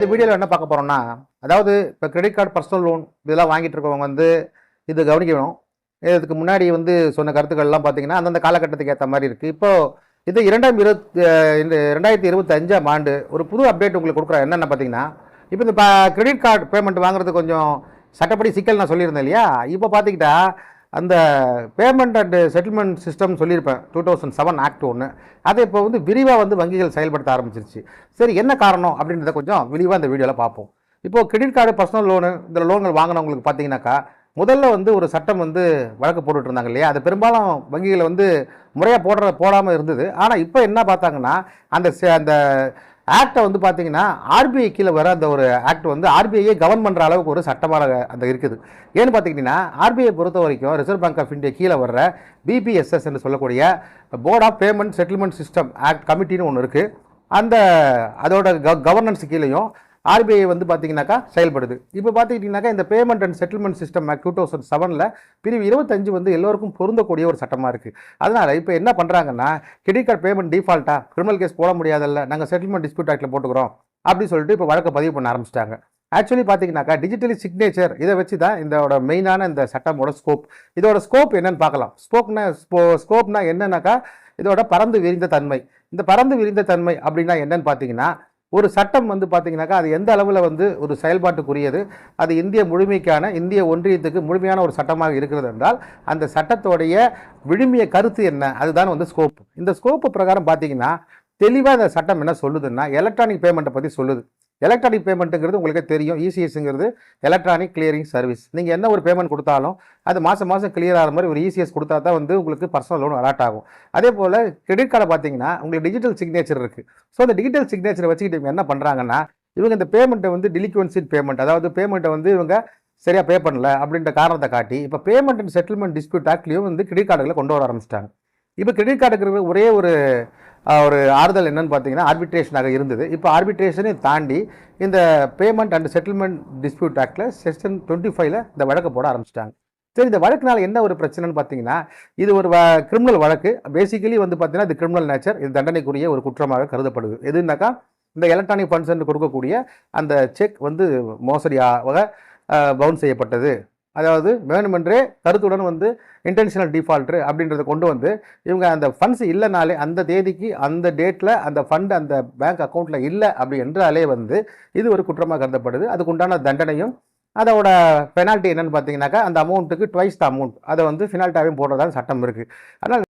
இந்த வீடியோவில் என்ன பார்க்க போகிறோம்னா, அதாவது இப்போ கிரெடிட் கார்டு, பர்சனல் லோன் இதெல்லாம் வாங்கிட்டு இருக்கவங்க வந்து இது கவனிக்கணும். இதுக்கு முன்னாடி வந்து சொன்ன கருத்துக்கள்லாம் பார்த்தீங்கன்னா, அந்தந்த காலகட்டத்துக்கு ஏற்ற மாதிரி இருக்குது. இப்போது இது 2025ஆம் ஆண்டு ஒரு புது அப்டேட் உங்களுக்கு கொடுக்குறேன். என்னென்ன பார்த்தீங்கன்னா, இப்போ இந்த கிரெடிட் கார்டு பேமெண்ட் வாங்குறது கொஞ்சம் சட்டப்படி சிக்கல் நான் சொல்லியிருந்தேன் இல்லையா? இப்போ பார்த்துக்கிட்டா அந்த பேமெண்ட் அண்ட் செட்டில்மெண்ட் சிஸ்டம் சொல்லியிருப்பேன் 2007 ஆக்ட் ஒன்று. அதை இப்போ வந்து விரிவாக வந்து வங்கிகள் செயல்படுத்த ஆரம்பிச்சிருச்சு. சரி, என்ன காரணம் அப்படின்றத கொஞ்சம் விரிவாக இந்த வீடியோவில் பார்ப்போம். இப்போது கிரெடிட் கார்டு, பர்சனல் லோனு இந்த லோன்கள் வாங்கினவங்களுக்கு பார்த்தீங்கன்னாக்கா, முதல்ல வந்து ஒரு சட்டம் வந்து வழக்கு போட்டுட்டு இருந்தாங்க இல்லையா? அது பெரும்பாலும் வங்கிகளை வந்து முறையாக போடாமல் இருந்தது. ஆனால் இப்போ என்ன பார்த்தாங்கன்னா, அந்த ஆக்டை வந்து பார்த்தீங்கன்னா ஆர்பிஐ கீழே வர அந்த ஒரு ஆக்ட் வந்து ஆர்பிஐயே கவர்ன் பண்ணுற அளவுக்கு ஒரு சட்டமாக அந்த இருக்குது. ஏன்னு பார்த்துக்கிட்டிங்கன்னா, ஆர்பிஐ பொறுத்த வரைக்கும் ரிசர்வ் பேங்க் ஆஃப் இந்தியா கீழே வர்ற பிபிஎஸ்எஸ் என்று சொல்லக்கூடிய board of payment settlement system act கமிட்டின்னு ஒன்று இருக்குது. அதோட கவர்னன்ஸ் கீழேயும் ஆர்பிஐ வந்து பார்த்தீங்கன்னாக்கா செயல்படுது. இப்போ பார்த்துக்கிட்டிங்கனாக்கா இந்த payment and settlement system act 2007 பிரிவு 25 வந்து எல்லோருக்கும் பொருந்தக்கூடிய ஒரு சட்டமாக இருக்குது. அதனால் இப்போ என்ன பண்ணுறாங்கன்னா, கிரெடிட் கார்டு பேமெண்ட் டிஃபால்ட்டாக கிரிமினல் கேஸ் போட முடியாதல்ல, நாங்கள் செட்டில்மெண்ட் டிஸ்பியூட் ஆக்டில் போட்டுக்கிறோம் அப்படின்னு சொல்லிட்டு இப்போ வழக்கை பதிவு பண்ண ஆரம்பிச்சிட்டாங்க. ஆக்சுவலி பார்த்தீங்கன்னாக்கா டிஜிட்டலி சிக்னேச்சர் இதை வச்சு தான் இதோட மெயினான இந்த சட்டமோட ஸ்கோப். இதோட ஸ்கோப் என்னன்னு பார்க்கலாம். ஸ்கோப்னா என்னன்னாக்கா, இதோட பறந்து விரிந்த தன்மை. இந்த பறந்து விரிந்த தன்மை அப்படின்னா என்னன்னு பார்த்தீங்கன்னா, ஒரு சட்டம் வந்து பார்த்தீங்கன்னாக்கா அது எந்த அளவில் வந்து ஒரு செயல்பாட்டுக்குரியது, அது இந்திய ஒன்றியத்துக்கு முழுமையான ஒரு சட்டமாக இருக்கிறது என்றால் அந்த சட்டத்தோடைய விழுமிய கருத்து என்ன, அதுதான் வந்து ஸ்கோப். இந்த ஸ்கோப்பு பிரகாரம் பார்த்தீங்கன்னா தெளிவாக இந்த சட்டம் என்ன சொல்லுதுன்னா, எலக்ட்ரானிக் பேமெண்ட்டை பற்றி சொல்லுது. எலக்ட்ரானிக் பேமெண்ட்டுங்கிறது உங்களுக்கு தெரியும், இசிஎஸ்ங்கிறது எலக்ட்ரானிக் கிளியரிங் சர்வீஸ். நீங்கள் என்ன ஒரு பேமெண்ட் கொடுத்தாலும் அது மாதம் கிளியர் ஆகிற மாதிரி ஒரு இசிஎஸ் கொடுத்தா தான் வந்து உங்களுக்கு பர்சனல் லோன் அலாட் ஆகும். அதே போல் கிரெடிட் கார்டை பார்த்தீங்கன்னா உங்களுக்கு டிஜிட்டல் சிக்னேச்சர் இருக்குது. ஸோ அந்த டிஜிட்டல் சிக்னேச்சரை வச்சுக்கிட்டு இவங்க என்ன பண்ணுறாங்கன்னா, இவங்க இந்த பேமெண்ட்டை வந்து டிலிக்வன்சி பேமெண்ட், அதாவது பேமெண்ட்டை வந்து இவங்க சரியாக பே பண்ணல அப்படின்ற காரணத்தை காட்டி இப்போ பேமெண்ட் அண்ட் செட்டில்மெண்ட் டிஸ்பியூட் ஆக்ட்லேயும் வந்து கிரெடிட் கார்டுகளை கொண்டு வர ஆரம்பிச்சிட்டாங்க. இப்போ கிரெடிட் கார்டுக்கு ஒரே ஒரு ஆறுதல் என்னன்னு பார்த்தீங்கன்னா ஆர்பிட்ரேஷனாக இருந்தது. இப்போ ஆர்பிட்ரேஷனை தாண்டி இந்த பேமெண்ட் அண்ட் செட்டில்மெண்ட் டிஸ்பியூட் ஆக்டில் செக்ஷன் 25 இந்த வழக்கை போட ஆரம்பிச்சிட்டாங்க. சரி, இந்த வழக்குனால என்ன ஒரு பிரச்சனைன்னு பார்த்தீங்கன்னா, இது ஒரு கிரிமினல் வழக்கு. பேசிக்கலி வந்து பார்த்தீங்கன்னா இது கிரிமினல் நேச்சர், இது தண்டனைக்குரிய ஒரு குற்றமாக கருதப்படுது. எதுனாக்கா, இந்த எலக்ட்ரானிக் ஃபண்ட்ஸ் கொடுக்கக்கூடிய அந்த செக் வந்து மோசடியாக பவுன்ஸ் செய்யப்பட்டது, அதாவது வேணுமென்றே கருத்துடன் வந்து இன்டென்ஷனல் டிஃபால்ட்ரு அப்படின்றத கொண்டு வந்து இவங்க அந்த ஃபண்ட்ஸ் இல்லைனாலே அந்த தேதிக்கு அந்த டேட்டில் அந்த ஃபண்ட் அந்த பேங்க் அக்கௌண்ட்டில் இல்லை அப்படி என்றாலே வந்து இது ஒரு குற்றமாக கருதப்படுது. அதுக்கு உண்டான தண்டனையும் அதோட பெனால்ட்டி என்னென்னு பார்த்தீங்கன்னாக்கா, அந்த அமௌண்ட்டுக்கு ட்வைஸ் த அமௌண்ட் அதை வந்து ஃபினால்ட்டாகவும் போடுறதா சட்டம் இருக்குது. அதனால்